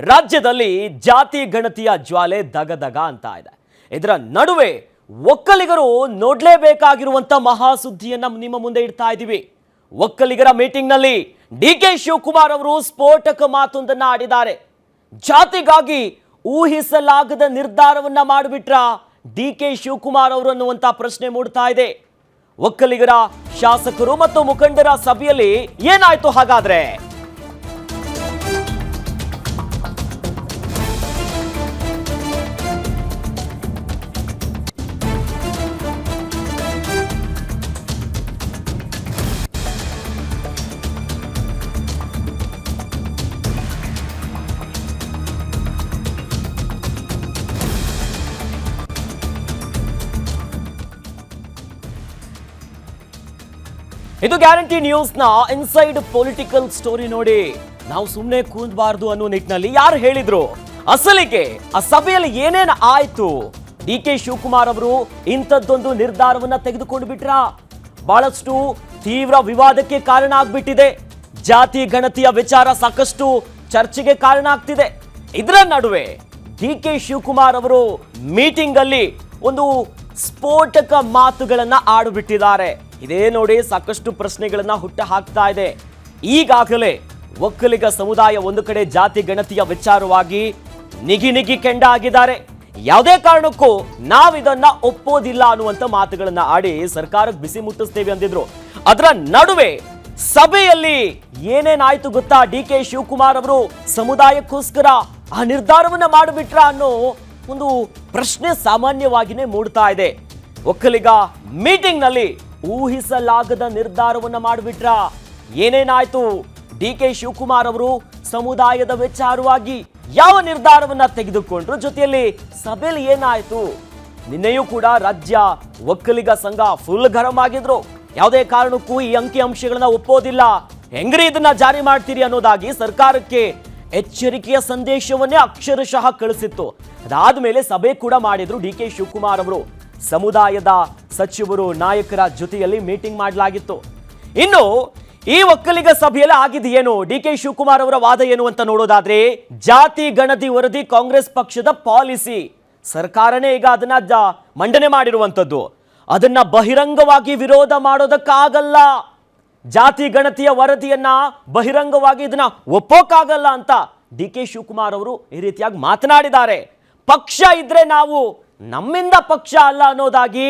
ರಾಜ್ಯದಲ್ಲಿ ಜಾತಿ ಗಣತಿಯ ಜ್ವಾಲೆ ದಗದಗ ಅಂತ ಇದೆ. ಇದರ ನಡುವೆ ಒಕ್ಕಲಿಗರು ನೋಡಲೇಬೇಕಾಗಿರುವಂತ ಮಹಾ ಸುದ್ದಿಯನ್ನ ನಿಮ್ಮ ಮುಂದೆ ಇಡ್ತಾ ಇದ್ದೀವಿ. ಒಕ್ಕಲಿಗರ ಮೀಟಿಂಗ್ ನಲ್ಲಿ ಡಿಕೆ ಶಿವಕುಮಾರ್ ಅವರು ಸ್ಫೋಟಕ ಮಾತೊಂದನ್ನ ಆಡಿದ್ದಾರೆ. ಜಾತಿಗಾಗಿ ಊಹಿಸಲಾಗದ ನಿರ್ಧಾರವನ್ನ ಮಾಡಿಬಿಟ್ರ ಡಿಕೆ ಶಿವಕುಮಾರ್ ಅವರು ಅನ್ನುವಂತ ಪ್ರಶ್ನೆ ಮೂಡ್ತಾ ಇದೆ. ಒಕ್ಕಲಿಗರ ಶಾಸಕರು ಮತ್ತು ಮುಖಂಡರ ಸಭೆಯಲ್ಲಿ ಏನಾಯ್ತು ಹಾಗಾದ್ರೆ? ಇದು ಗ್ಯಾರಂಟಿ ನ್ಯೂಸ್ ನ ಇನ್ಸೈಡ್ ಪೊಲಿಟಿಕಲ್ ಸ್ಟೋರಿ. ನೋಡಿ, ನಾವು ಸುಮ್ಮನೆ ಕೂತ್ಬಾರ್ದು ಅನ್ನೋ ನಿಟ್ಟಿನಲ್ಲಿ ಯಾರು ಹೇಳಿದ್ರು, ಅಸಲಿಗೆ ಆ ಸಭೆಯಲ್ಲಿ ಏನೇನು ಆಯ್ತು, ಡಿ ಕೆ ಶಿವಕುಮಾರ್ ಅವರು ಇಂಥದ್ದೊಂದು ನಿರ್ಧಾರವನ್ನ ತೆಗೆದುಕೊಂಡು ಬಿಟ್ರ, ಬಹಳಷ್ಟು ತೀವ್ರ ವಿವಾದಕ್ಕೆ ಕಾರಣ ಆಗ್ಬಿಟ್ಟಿದೆ. ಜಾತಿ ಗಣತಿಯ ವಿಚಾರ ಸಾಕಷ್ಟು ಚರ್ಚೆಗೆ ಕಾರಣ ಆಗ್ತಿದೆ. ಇದರ ನಡುವೆ ಡಿ ಕೆ ಶಿವಕುಮಾರ್ ಅವರು ಮೀಟಿಂಗ್ ಅಲ್ಲಿ ಒಂದು ಸ್ಫೋಟಕ ಮಾತುಗಳನ್ನ ಆಡಿಬಿಟ್ಟಿದ್ದಾರೆ. ಇದೇ ನೋಡಿ ಸಾಕಷ್ಟು ಪ್ರಶ್ನೆಗಳನ್ನ ಹುಟ್ಟ ಹಾಕ್ತಾ ಇದೆ. ಈಗಾಗಲೇ ಒಕ್ಕಲಿಗ ಸಮುದಾಯ ಒಂದು ಕಡೆ ಜಾತಿ ಗಣತಿಯ ವಿಚಾರವಾಗಿ ನಿಗಿ ಕೆಂಡ ಆಗಿದ್ದಾರೆ. ಯಾವುದೇ ಕಾರಣಕ್ಕೂ ನಾವಿದನ್ನ ಒಪ್ಪೋದಿಲ್ಲ ಅನ್ನುವಂತ ಮಾತುಗಳನ್ನ ಆಡಿ ಸರ್ಕಾರಕ್ಕೆ ಬಿಸಿ ಮುಟ್ಟಿಸ್ತೇವೆ ಅಂದಿದ್ರು. ಅದರ ನಡುವೆ ಸಭೆಯಲ್ಲಿ ಏನೇನಾಯ್ತು ಗೊತ್ತಾ? ಡಿ ಕೆ ಶಿವಕುಮಾರ್ ಅವರು ಸಮುದಾಯಕ್ಕೋಸ್ಕರ ಆ ನಿರ್ಧಾರವನ್ನ ಮಾಡಿಬಿಟ್ರ ಅನ್ನೋ ಒಂದು ಪ್ರಶ್ನೆ ಸಾಮಾನ್ಯವಾಗಿನೇ ಮೂಡ್ತಾ ಇದೆ. ಒಕ್ಕಲಿಗ ಮೀಟಿಂಗ್ ನಲ್ಲಿ ಊಹಿಸಲಾಗದ ನಿರ್ಧಾರವನ್ನ ಮಾಡಿಬಿಟ್ರ. ಏನೇನಾಯ್ತು? ಡಿ ಕೆ ಶಿವಕುಮಾರ್ ಅವರು ಸಮುದಾಯದ ವಿಚಾರವಾಗಿ ಯಾವ ನಿರ್ಧಾರವನ್ನ ತೆಗೆದುಕೊಂಡ್ರು, ಜೊತೆಯಲ್ಲಿ ಸಭೆಯಲ್ಲಿ ಏನಾಯ್ತು? ನಿನ್ನೆಯೂ ಕೂಡ ರಾಜ್ಯ ಒಕ್ಕಲಿಗ ಸಂಘ ಫುಲ್ ಗರಂ ಆಗಿದ್ರು. ಯಾವುದೇ ಕಾರಣಕ್ಕೂ ಈ ಅಂಕಿ ಅಂಶಗಳನ್ನ ಒಪ್ಪೋದಿಲ್ಲ, ಹೆಂಗ್ರಿ ಇದನ್ನ ಜಾರಿ ಮಾಡ್ತೀರಿ ಅನ್ನೋದಾಗಿ ಸರ್ಕಾರಕ್ಕೆ ಎಚ್ಚರಿಕೆಯ ಸಂದೇಶವನ್ನೇ ಅಕ್ಷರಶಃ ಕಳಿಸಿತ್ತು. ಅದಾದ್ಮೇಲೆ ಸಭೆ ಕೂಡ ಮಾಡಿದ್ರು ಡಿ ಕೆ ಶಿವಕುಮಾರ್ ಅವರು. ಸಮುದಾಯದ ಸಚಿವರು ನಾಯಕರ ಜೊತೆಯಲ್ಲಿ ಮೀಟಿಂಗ್ ಮಾಡಲಾಗಿತ್ತು. ಇನ್ನು ಈ ಒಕ್ಕಲಿಗ ಸಭೆಯಲ್ಲಿ ಆಗಿದೆಯೇನು, ಡಿ ಕೆ ಶಿವಕುಮಾರ್ ಅವರ ವಾದ ಏನು ಅಂತ ನೋಡೋದಾದ್ರೆ, ಜಾತಿ ಗಣತಿ ವರದಿ ಕಾಂಗ್ರೆಸ್ ಪಕ್ಷದ ಪಾಲಿಸಿ. ಸರ್ಕಾರನೇ ಈಗ ಅದನ್ನ ಮಂಡನೆ ಮಾಡಿರುವಂತದ್ದು. ಅದನ್ನ ಬಹಿರಂಗವಾಗಿ ವಿರೋಧ ಮಾಡೋದಕ್ಕಾಗಲ್ಲ. ಜಾತಿ ಗಣತಿಯ ವರದಿಯನ್ನ ಬಹಿರಂಗವಾಗಿ ಇದನ್ನ ಒಪ್ಪೋಕ್ಕಾಗಲ್ಲ ಅಂತ ಡಿ ಕೆ ಶಿವಕುಮಾರ್ ಅವರು ಈ ರೀತಿಯಾಗಿ ಮಾತನಾಡಿದ್ದಾರೆ. ಪಕ್ಷ ಇದ್ರೆ ನಾವು, ನಮ್ಮಿಂದ ಪಕ್ಷ ಅಲ್ಲ ಅನ್ನೋದಾಗಿ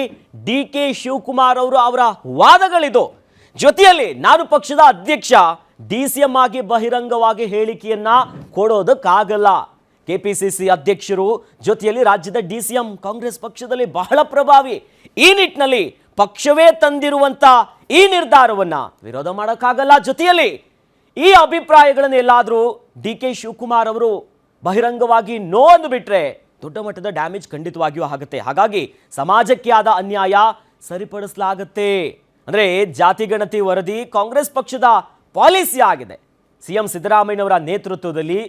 ಡಿ ಕೆ ಶಿವಕುಮಾರ್ ಅವರು ಅವರ ವಾದಗಳಿದು. ಜೊತೆಯಲ್ಲಿ ನಾನು ಪಕ್ಷದ ಅಧ್ಯಕ್ಷ, DCM ಆಗಿ ಬಹಿರಂಗವಾಗಿ ಹೇಳಿಕೆಯನ್ನ ಕೊಡೋದಕ್ಕಾಗಲ್ಲ. ಕೆಪಿಸಿಸಿ ಅಧ್ಯಕ್ಷರು ಜೊತೆಯಲ್ಲಿ ರಾಜ್ಯದ DCM ಕಾಂಗ್ರೆಸ್ ಪಕ್ಷದಲ್ಲಿ ಬಹಳ ಪ್ರಭಾವಿ. ಈ ನಿಟ್ಟಿನಲ್ಲಿ ಪಕ್ಷವೇ ತಂದಿರುವಂತ ಈ ನಿರ್ಧಾರವನ್ನ ವಿರೋಧ ಮಾಡೋಕ್ಕಾಗಲ್ಲ. ಜೊತೆಯಲ್ಲಿ ಈ ಅಭಿಪ್ರಾಯಗಳನ್ನು ಎಲ್ಲಾದರೂ ಡಿ ಕೆ ಶಿವಕುಮಾರ್ ಅವರು ಬಹಿರಂಗವಾಗಿ ನೋ ಅಂದುಬಿಟ್ರೆ ದೊಡ್ಡ ಮಟ್ಟದ ಡ್ಯಾಮೇಜ್ ಖಂಡಿತವಾಗಿಯೂ ಆಗುತ್ತೆ. ಹಾಗಾಗಿ ಸಮಾಜಕ್ಕೆ ಆದ ಅನ್ಯಾಯ ಸರಿಪಡಿಸಲಾಗುತ್ತೆ. ಅಂದರೆ ಜಾತಿ ಗಣತಿ ವರದಿ ಕಾಂಗ್ರೆಸ್ ಪಕ್ಷದ ಪಾಲಿಸಿ ಆಗಿದೆ. CM ಸಿದ್ದರಾಮಯ್ಯನವರ ನೇತೃತ್ವದಲ್ಲಿ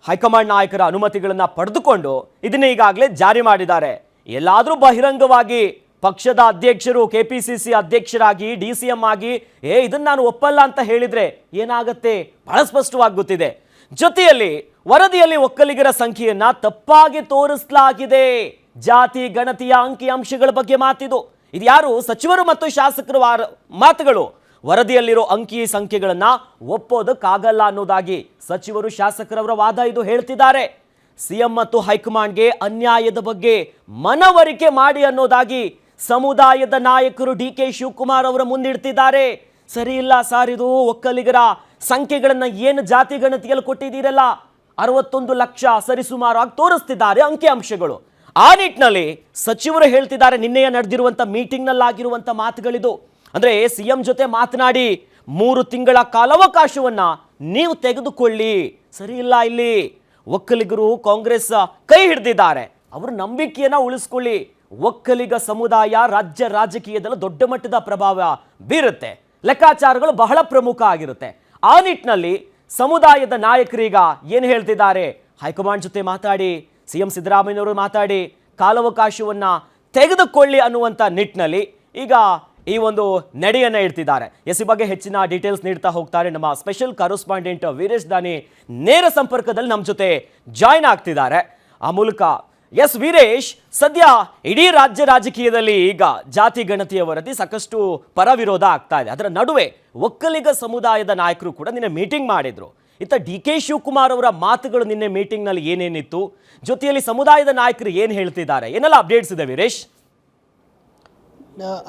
ಹೈಕಮಾಂಡ್ ನಾಯಕರ ಅನುಮತಿಗಳನ್ನು ಪಡೆದುಕೊಂಡು ಇದನ್ನ ಈಗಾಗಲೇ ಜಾರಿ ಮಾಡಿದ್ದಾರೆ. ಎಲ್ಲಾದರೂ ಬಹಿರಂಗವಾಗಿ ಪಕ್ಷದ ಅಧ್ಯಕ್ಷರು KPCC ಅಧ್ಯಕ್ಷರಾಗಿ DCM ಆಗಿ ಇದನ್ನ ನಾನು ಒಪ್ಪಲ್ಲ ಅಂತ ಹೇಳಿದ್ರೆ ಏನಾಗುತ್ತೆ ಬಹಳ ಸ್ಪಷ್ಟವಾಗಿ ಗೊತ್ತಿದೆ. ಜೊತೆಯಲ್ಲಿ ವರದಿಯಲ್ಲಿ ಒಕ್ಕಲಿಗರ ಸಂಖ್ಯೆಯನ್ನ ತಪ್ಪಾಗಿ ತೋರಿಸಲಾಗಿದೆ. ಜಾತಿ ಗಣತಿಯ ಅಂಕಿ ಅಂಶಗಳ ಬಗ್ಗೆ ಮಾತಿದು. ಇದು ಯಾರು? ಸಚಿವರು ಮತ್ತು ಶಾಸಕರ ಮಾತುಗಳು. ವರದಿಯಲ್ಲಿರೋ ಅಂಕಿ ಸಂಖ್ಯೆಗಳನ್ನ ಒಪ್ಪೋದಕ್ಕಾಗಲ್ಲ ಅನ್ನೋದಾಗಿ ಸಚಿವರು ಶಾಸಕರವರ ವಾದ ಇದು ಹೇಳ್ತಿದ್ದಾರೆ. CM ಮತ್ತು ಹೈಕಮಾಂಡ್ಗೆ ಅನ್ಯಾಯದ ಬಗ್ಗೆ ಮನವರಿಕೆ ಮಾಡಿ ಅನ್ನೋದಾಗಿ ಸಮುದಾಯದ ನಾಯಕರು ಡಿ ಕೆ ಶಿವಕುಮಾರ್ ಅವರ ಮುಂದಿಡ್ತಿದ್ದಾರೆ. ಸರಿ ಇಲ್ಲ ಸಾರ್, ಇದು ಒಕ್ಕಲಿಗರ ಸಂಖ್ಯೆಗಳನ್ನ ಏನು ಜಾತಿ ಗಣತಿಯಲ್ಲಿ ಕೊಟ್ಟಿದ್ದೀರಲ್ಲ, 61 ಲಕ್ಷ ಸರಿಸುಮಾರಾಗಿ ತೋರಿಸ್ತಿದ್ದಾರೆ ಅಂಕಿ ಅಂಶಗಳು. ಆ ನಿಟ್ಟಿನಲ್ಲಿ ಸಚಿವರು ಹೇಳ್ತಿದ್ದಾರೆ, ನಿನ್ನೆಯ ನಡೆದಿರುವಂತ ಮೀಟಿಂಗ್ ನಲ್ಲಾಗಿರುವಂತ ಮಾತುಗಳಿದು. ಅಂದ್ರೆ CM ಜೊತೆ ಮಾತನಾಡಿ 3 ತಿಂಗಳ ಕಾಲಾವಕಾಶವನ್ನ ನೀವು ತೆಗೆದುಕೊಳ್ಳಿ, ಸರಿ ಇಲ್ಲ, ಇಲ್ಲಿ ಒಕ್ಕಲಿಗರು ಕಾಂಗ್ರೆಸ್ ಕೈ ಹಿಡಿದಿದ್ದಾರೆ, ಅವರ ನಂಬಿಕೆಯನ್ನ ಉಳಿಸ್ಕೊಳ್ಳಿ. ಒಕ್ಕಲಿಗ ಸಮುದಾಯ ರಾಜ್ಯ ರಾಜಕೀಯದಲ್ಲಿ ದೊಡ್ಡ ಮಟ್ಟದ ಪ್ರಭಾವ ಬೀರುತ್ತೆ, ಲೆಕ್ಕಾಚಾರಗಳು ಬಹಳ ಪ್ರಮುಖ ಆಗಿರುತ್ತೆ. ಆ ನಿಟ್ಟಿನಲ್ಲಿ ಸಮುದಾಯದ ನಾಯಕರೀಗ ಏನು ಹೇಳ್ತಿದ್ದಾರೆ, ಹೈಕಮಾಂಡ್ ಜೊತೆ ಮಾತಾಡಿ, CM ಸಿದ್ದರಾಮಯ್ಯನವರು ಮಾತಾಡಿ ಕಾಲಾವಕಾಶವನ್ನ ತೆಗೆದುಕೊಳ್ಳಿ ಅನ್ನುವಂಥ ನಿಟ್ಟಿನಲ್ಲಿ ಈಗ ಈ ಒಂದು ನಡೆಯನ್ನ ಇಡ್ತಿದ್ದಾರೆ. ಈ ಬಗ್ಗೆ ಹೆಚ್ಚಿನ ಡೀಟೇಲ್ಸ್ ನೀಡ್ತಾ ಹೋಗ್ತಾರೆ ನಮ್ಮ ಸ್ಪೆಷಲ್ ಕರೆಸ್ಪಾಂಡೆಂಟ್ ವೀರೇಶ್ ದಾನಿ ನೇರ ಸಂಪರ್ಕದಲ್ಲಿ ನಮ್ಮ ಜೊತೆ ಜಾಯ್ನ್ ಆಗ್ತಿದ್ದಾರೆ. ಆ ಮೂಲಕ ವೀರೇಶ್, ಸದ್ಯ ಇಡೀ ರಾಜ್ಯ ರಾಜಕೀಯದಲ್ಲಿ ಈಗ ಜಾತಿ ಗಣತಿಯ ವರದಿ ಸಾಕಷ್ಟು ಪರ ವಿರೋಧ ಆಗ್ತಾ ಇದೆ. ಅದರ ನಡುವೆ ಒಕ್ಕಲಿಗ ಸಮುದಾಯದ ನಾಯಕರು ಕೂಡ ನಿನ್ನೆ ಮೀಟಿಂಗ್ ಮಾಡಿದ್ರು. ಇತ್ತ DK ಶಿವಕುಮಾರ್ ಅವರ ಮಾತುಗಳು ನಿನ್ನೆ ಮೀಟಿಂಗ್ನಲ್ಲಿ ಏನೇನಿತ್ತು, ಜೊತೆಯಲ್ಲಿ ಸಮುದಾಯದ ನಾಯಕರು ಏನು ಹೇಳ್ತಿದ್ದಾರೆ, ಏನೆಲ್ಲ ಅಪ್ಡೇಟ್ಸ್ ಇದೆ ವೀರೇಶ್?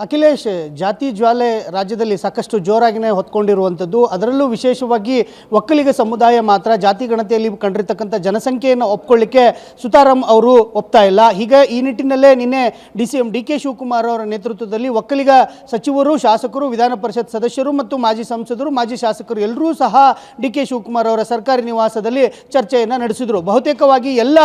ಅಖಿಲೇಶ್, ಜಾತಿ ಜ್ವಾಲೆ ರಾಜ್ಯದಲ್ಲಿ ಸಾಕಷ್ಟು ಜೋರಾಗಿನೇ ಹೊತ್ಕೊಂಡಿರುವಂಥದ್ದು. ಅದರಲ್ಲೂ ವಿಶೇಷವಾಗಿ ಒಕ್ಕಲಿಗ ಸಮುದಾಯ ಮಾತ್ರ ಜಾತಿ ಗಣತಿಯಲ್ಲಿ ಕಂಡಿರ್ತಕ್ಕಂಥ ಜನಸಂಖ್ಯೆಯನ್ನು ಒಪ್ಕೊಳ್ಳಿಕ್ಕೆ ಸುತಾರಾಮ್ ಅವರು ಒಪ್ತಾ ಇಲ್ಲ. ಹೀಗೆ ಈ ನಿಟ್ಟಿನಲ್ಲೇ ನಿನ್ನೆ CM DK ಶಿವಕುಮಾರ್ ಅವರ ನೇತೃತ್ವದಲ್ಲಿ ಒಕ್ಕಲಿಗ ಸಚಿವರು, ಶಾಸಕರು, ವಿಧಾನ ಪರಿಷತ್ ಸದಸ್ಯರು ಮತ್ತು ಮಾಜಿ ಸಂಸದರು, ಮಾಜಿ ಶಾಸಕರು ಎಲ್ಲರೂ ಸಹ DK ಶಿವಕುಮಾರ್ ಅವರ ಸರ್ಕಾರಿ ನಿವಾಸದಲ್ಲಿ ಚರ್ಚೆಯನ್ನು ನಡೆಸಿದರು. ಬಹುತೇಕವಾಗಿ ಎಲ್ಲ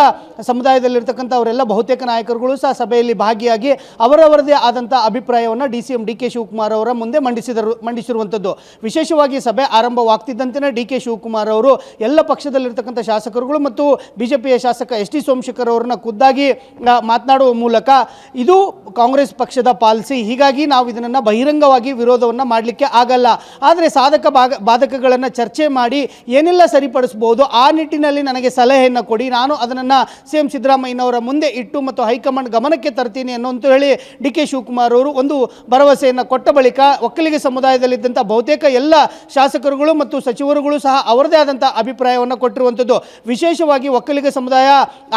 ಸಮುದಾಯದಲ್ಲಿರ್ತಕ್ಕಂಥ ಅವರೆಲ್ಲ ಬಹುತೇಕ ನಾಯಕರುಗಳು ಸಹ ಸಭೆಯಲ್ಲಿ ಭಾಗಿಯಾಗಿ ಅವರವರದೇ ಆದಂಥ ಅಭಿಪ್ರಾಯವನ್ನು CM DK ಶಿವಕುಮಾರ್ ಅವರ ಮುಂದೆ ಮಂಡಿಸಿರುವಂಥದ್ದು. ವಿಶೇಷವಾಗಿ ಸಭೆ ಆರಂಭವಾಗ್ತಿದ್ದಂತೆ DK ಶಿವಕುಮಾರ್ ಅವರು ಎಲ್ಲ ಪಕ್ಷದಲ್ಲಿರ್ತಕ್ಕಂಥ ಶಾಸಕರುಗಳು ಮತ್ತು ಬಿಜೆಪಿಯ ಶಾಸಕ SD ಸೋಮಶೇಖರ್ ಅವರನ್ನ ಖುದ್ದಾಗಿ ಮಾತನಾಡುವ ಮೂಲಕ ಇದು ಕಾಂಗ್ರೆಸ್ ಪಕ್ಷದ ಪಾಲಿಸಿ, ಹೀಗಾಗಿ ನಾವು ಇದನ್ನು ಬಹಿರಂಗವಾಗಿ ವಿರೋಧವನ್ನು ಮಾಡಲಿಕ್ಕೆ ಆಗಲ್ಲ, ಆದರೆ ಸಾಧಕ ಬಾಧಕಗಳನ್ನು ಚರ್ಚೆ ಮಾಡಿ ಏನೆಲ್ಲ ಸರಿಪಡಿಸಬಹುದು ಆ ನಿಟ್ಟಿನಲ್ಲಿ ನನಗೆ ಸಲಹೆಯನ್ನು ಕೊಡಿ, ನಾನು ಅದನ್ನು CM ಸಿದ್ದರಾಮಯ್ಯನವರ ಮುಂದೆ ಇಟ್ಟು ಮತ್ತು ಹೈಕಮಾಂಡ್ ಗಮನಕ್ಕೆ ತರ್ತೀನಿ ಅನ್ನೋಂತ ಹೇಳಿ DK ಶಿವಕುಮಾರ್ ಅವರು ಒಂದು ಭರವಸೆಯನ್ನು ಕೊಟ್ಟ ಬಳಿಕ ಒಕ್ಕಲಿಗ ಸಮುದಾಯದಲ್ಲಿದ್ದಂಥ ಬಹುತೇಕ ಎಲ್ಲ ಶಾಸಕರುಗಳು ಮತ್ತು ಸಚಿವರುಗಳು ಸಹ ಅವರದೇ ಆದಂಥ ಅಭಿಪ್ರಾಯವನ್ನು ಕೊಟ್ಟಿರುವಂಥದ್ದು. ವಿಶೇಷವಾಗಿ ಒಕ್ಕಲಿಗ ಸಮುದಾಯ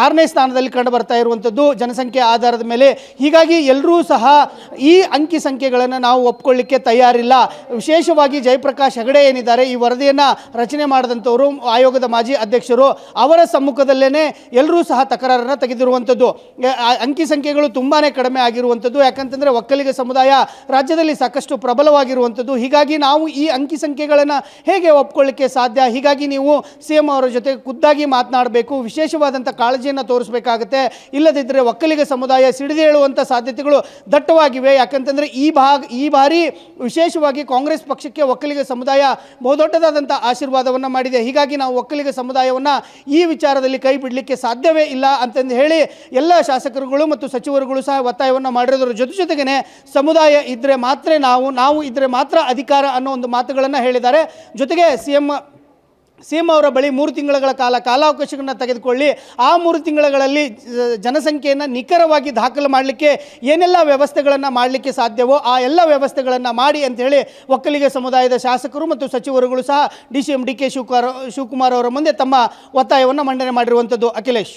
6ನೇ ಸ್ಥಾನದಲ್ಲಿ ಕಂಡು ಬರ್ತಾ ಇರುವಂಥದ್ದು ಜನಸಂಖ್ಯೆ ಆಧಾರದ ಮೇಲೆ. ಹೀಗಾಗಿ ಎಲ್ಲರೂ ಸಹ ಈ ಅಂಕಿ ಸಂಖ್ಯೆಗಳನ್ನು ನಾವು ಒಪ್ಕೊಳ್ಳಿಕ್ಕೆ ತಯಾರಿಲ್ಲ. ವಿಶೇಷವಾಗಿ ಜಯಪ್ರಕಾಶ್ ಹೆಗಡೆ ಏನಿದ್ದಾರೆ, ಈ ವರದಿಯನ್ನು ರಚನೆ ಮಾಡಿದಂಥವರು, ಆಯೋಗದ ಮಾಜಿ ಅಧ್ಯಕ್ಷರು, ಅವರ ಸಮ್ಮುಖದಲ್ಲೇ ಎಲ್ಲರೂ ಸಹ ತಕರಾರನ್ನು ತೆಗೆದಿರುವಂಥದ್ದು. ಅಂಕಿ ಸಂಖ್ಯೆಗಳು ತುಂಬಾ ಕಡಿಮೆ ಆಗಿರುವಂಥದ್ದು. ಯಾಕಂತಂದರೆ ಒಕ್ಕಲಿಗ ಸಮುದಾಯ ರಾಜ್ಯದಲ್ಲಿ ಸಾಕಷ್ಟು ಪ್ರಬಲವಾಗಿರುವಂಥದ್ದು. ಹೀಗಾಗಿ ನಾವು ಈ ಅಂಕಿ ಸಂಖ್ಯೆಗಳನ್ನು ಹೇಗೆ ಒಪ್ಕೊಳ್ಳಿಕ್ಕೆ ಸಾಧ್ಯ? ಹೀಗಾಗಿ ನೀವು CM ಅವರ ಜೊತೆ ಖುದ್ದಾಗಿ ಮಾತನಾಡಬೇಕು, ವಿಶೇಷವಾದಂಥ ಕಾಳಜಿಯನ್ನು ತೋರಿಸಬೇಕಾಗುತ್ತೆ. ಇಲ್ಲದಿದ್ದರೆ ಒಕ್ಕಲಿಗ ಸಮುದಾಯ ಸಿಡಿದೇಳುವಂಥ ಸಾಧ್ಯತೆಗಳು ದಟ್ಟವಾಗಿವೆ. ಯಾಕಂತಂದರೆ ಈ ಬಾರಿ ವಿಶೇಷವಾಗಿ ಕಾಂಗ್ರೆಸ್ ಪಕ್ಷಕ್ಕೆ ಒಕ್ಕಲಿಗ ಸಮುದಾಯ ಬಹುದೊಡ್ಡದಾದಂಥ ಆಶೀರ್ವಾದವನ್ನು ಮಾಡಿದೆ. ಹೀಗಾಗಿ ನಾವು ಒಕ್ಕಲಿಗ ಸಮುದಾಯವನ್ನು ಈ ವಿಚಾರದಲ್ಲಿ ಕೈ ಬಿಡಲಿಕ್ಕೆ ಸಾಧ್ಯವೇ ಇಲ್ಲ ಅಂತಂದು ಹೇಳಿ ಎಲ್ಲ ಶಾಸಕರುಗಳು ಮತ್ತು ಸಚಿವರುಗಳು ಸಹ ಒತ್ತಾಯವನ್ನು ಮಾಡಿರೋದ್ರ ಜೊತೆಗೇನೆ ಸಮುದಾಯ ಇದ್ದರೆ ಮಾತ್ರ ನಾವು ಇದ್ದರೆ ಮಾತ್ರ ಅಧಿಕಾರ ಅನ್ನೋ ಒಂದು ಮಾತುಗಳನ್ನು ಹೇಳಿದ್ದಾರೆ. ಜೊತೆಗೆ CM ಅವರ ಬಳಿ 3 ತಿಂಗಳ ಕಾಲಾವಕಾಶಗಳನ್ನು ತೆಗೆದುಕೊಳ್ಳಿ, ಆ 3 ತಿಂಗಳಲ್ಲಿ ಜನಸಂಖ್ಯೆಯನ್ನು ನಿಖರವಾಗಿ ದಾಖಲು ಮಾಡಲಿಕ್ಕೆ ಏನೆಲ್ಲ ವ್ಯವಸ್ಥೆಗಳನ್ನು ಮಾಡಲಿಕ್ಕೆ ಸಾಧ್ಯವೋ ಆ ಎಲ್ಲ ವ್ಯವಸ್ಥೆಗಳನ್ನು ಮಾಡಿ ಅಂತ ಹೇಳಿ ಒಕ್ಕಲಿಗ ಸಮುದಾಯದ ಶಾಸಕರು ಮತ್ತು ಸಚಿವರುಗಳು ಸಹ CM DK ಶಿವಕುಮಾರ್ ಅವರ ಮುಂದೆ ತಮ್ಮ ಒತ್ತಾಯವನ್ನು ಮಂಡನೆ ಮಾಡಿರುವಂಥದ್ದು. ಅಖಿಲೇಶ್,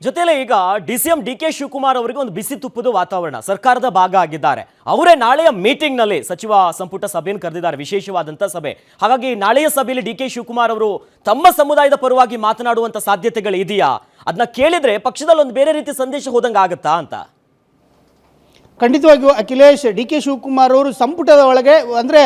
ಜೊತೆಲೆ ಈಗ CM DK ಶಿವಕುಮಾರ್ ಅವರಿಗೆ ಒಂದು ಬಿಸಿ ತುಪ್ಪದ ವಾತಾವರಣ, ಸರ್ಕಾರದ ಭಾಗ ಆಗಿದ್ದಾರೆ. ಅವರೇ ನಾಳೆಯ ಮೀಟಿಂಗ್ ನಲ್ಲಿ ಸಚಿವ ಸಂಪುಟ ಸಭೆಯನ್ನು ಕರೆದಿದ್ದಾರೆ, ವಿಶೇಷವಾದಂತ ಸಭೆ. ಹಾಗಾಗಿ ನಾಳೆಯ ಸಭೆಯಲ್ಲಿ DK ಶಿವಕುಮಾರ್ ಅವರು ತಮ್ಮ ಸಮುದಾಯದ ಪರವಾಗಿ ಮಾತನಾಡುವಂತ ಸಾಧ್ಯತೆಗಳು ಇದೆಯಾ? ಅದನ್ನ ಕೇಳಿದ್ರೆ ಪಕ್ಷದಲ್ಲಿ ಒಂದು ಬೇರೆ ರೀತಿ ಸಂದೇಶ ಹೋದಂಗೆ ಆಗುತ್ತಾ ಅಂತ? ಖಂಡಿತವಾಗಿಯೂ ಅಖಿಲೇಶ್, DK ಶಿವಕುಮಾರ್ ಅವರು ಸಂಪುಟದ ಒಳಗೆ ಅಂದರೆ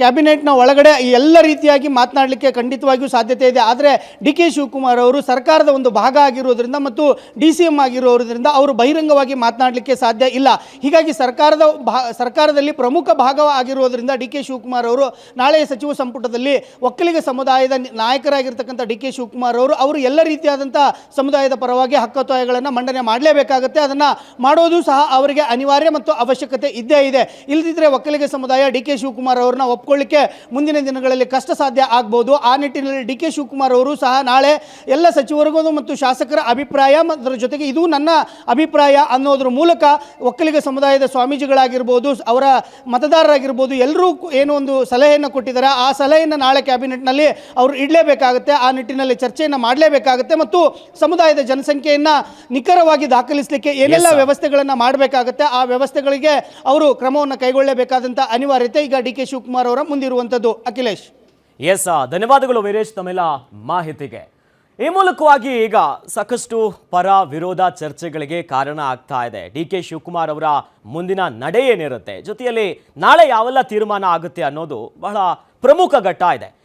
ಕ್ಯಾಬಿನೆಟ್ನ ಒಳಗಡೆ ಎಲ್ಲ ರೀತಿಯಾಗಿ ಮಾತನಾಡಲಿಕ್ಕೆ ಖಂಡಿತವಾಗಿಯೂ ಸಾಧ್ಯತೆ ಇದೆ. ಆದರೆ DK ಶಿವಕುಮಾರ್ ಅವರು ಸರ್ಕಾರದ ಒಂದು ಭಾಗ ಆಗಿರೋದ್ರಿಂದ ಮತ್ತು DCM ಆಗಿರೋದ್ರಿಂದ ಅವರು ಬಹಿರಂಗವಾಗಿ ಮಾತನಾಡಲಿಕ್ಕೆ ಸಾಧ್ಯ ಇಲ್ಲ. ಹೀಗಾಗಿ ಸರ್ಕಾರದಲ್ಲಿ ಪ್ರಮುಖ ಭಾಗ ಆಗಿರೋದ್ರಿಂದ DK ಶಿವಕುಮಾರ್ ಅವರು ನಾಳೆಯ ಸಚಿವ ಸಂಪುಟದಲ್ಲಿ ಒಕ್ಕಲಿಗ ಸಮುದಾಯದ ನಾಯಕರಾಗಿರ್ತಕ್ಕಂಥ DK ಶಿವಕುಮಾರ್ ಅವರು ಎಲ್ಲ ರೀತಿಯಾದಂಥ ಸಮುದಾಯದ ಪರವಾಗಿ ಹಕ್ಕುತ್ತಾಯಗಳನ್ನು ಮಂಡನೆ ಮಾಡಲೇಬೇಕಾಗುತ್ತೆ. ಅದನ್ನು ಮಾಡೋದು ಸಹ ಅವರಿಗೆ ಅನಿವಾರ್ಯ ಮತ್ತು ಅವಶ್ಯಕತೆ ಇದ್ದೇ ಇದೆ. ಇಲ್ಲದಿದ್ದರೆ ಒಕ್ಕಲಿಗ ಸಮುದಾಯ DK ಶಿವಕುಮಾರ್ ಅವರನ್ನ ಒಪ್ಕೊಳ್ಳಿಕ್ಕೆ ಮುಂದಿನ ದಿನಗಳಲ್ಲಿ ಕಷ್ಟ ಸಾಧ್ಯ ಆಗ್ಬೋದು. ಆ ನಿಟ್ಟಿನಲ್ಲಿ DK ಶಿವಕುಮಾರ್ ಅವರು ಸಹ ನಾಳೆ ಎಲ್ಲ ಸಚಿವರಿಗೂ ಮತ್ತು ಶಾಸಕರ ಅಭಿಪ್ರಾಯ ಅದರ ಜೊತೆಗೆ ಇದು ನನ್ನ ಅಭಿಪ್ರಾಯ ಅನ್ನೋದ್ರ ಮೂಲಕ ಒಕ್ಕಲಿಗ ಸಮುದಾಯದ ಸ್ವಾಮೀಜಿಗಳಾಗಿರ್ಬೋದು, ಅವರ ಮತದಾರರಾಗಿರ್ಬೋದು, ಎಲ್ಲರೂ ಏನೋ ಒಂದು ಸಲಹೆಯನ್ನು ಕೊಟ್ಟಿದ್ದಾರೆ. ಆ ಸಲಹೆಯನ್ನು ನಾಳೆ ಕ್ಯಾಬಿನೆಟ್ನಲ್ಲಿ ಅವರು ಇಡಲೇಬೇಕಾಗುತ್ತೆ. ಆ ನಿಟ್ಟಿನಲ್ಲಿ ಚರ್ಚೆಯನ್ನು ಮಾಡಲೇಬೇಕಾಗುತ್ತೆ ಮತ್ತು ಸಮುದಾಯದ ಜನಸಂಖ್ಯೆಯನ್ನು ನಿಖರವಾಗಿ ದಾಖಲಿಸಲಿಕ್ಕೆ ಏನೆಲ್ಲ ವ್ಯವಸ್ಥೆಗಳನ್ನು ಮಾಡಬೇಕಾಗುತ್ತೆ ಆ ವ್ಯವಸ್ಥೆಗಳಿಗೆ ಅವರು ಕ್ರಮವನ್ನು ಕೈಗೊಳ್ಳಬೇಕಾದಂಥ ಅನಿವಾರ್ಯತೆ ಈಗ DK ಶಿವಕುಮಾರ್ ಅವರ ಮುಂದಿರುವಂಥದ್ದು. ಅಖಿಲೇಶ್, ಧನ್ಯವಾದಗಳು ವೀರೇಶ್ ತಮ್ಮೆಲ್ಲ ಮಾಹಿತಿಗೆ. ಈ ಮೂಲಕವಾಗಿ ಈಗ ಸಾಕಷ್ಟು ಪರ ವಿರೋಧ ಚರ್ಚೆಗಳಿಗೆ ಕಾರಣ ಆಗ್ತಾ ಇದೆ. DK ಶಿವಕುಮಾರ್ ಅವರ ಮುಂದಿನ ನಡೆ ಏನಿರುತ್ತೆ, ಜೊತೆಯಲ್ಲಿ ನಾಳೆ ಯಾವೆಲ್ಲ ತೀರ್ಮಾನ ಆಗುತ್ತೆ ಅನ್ನೋದು ಬಹಳ ಪ್ರಮುಖ ಘಟ್ಟ ಇದೆ.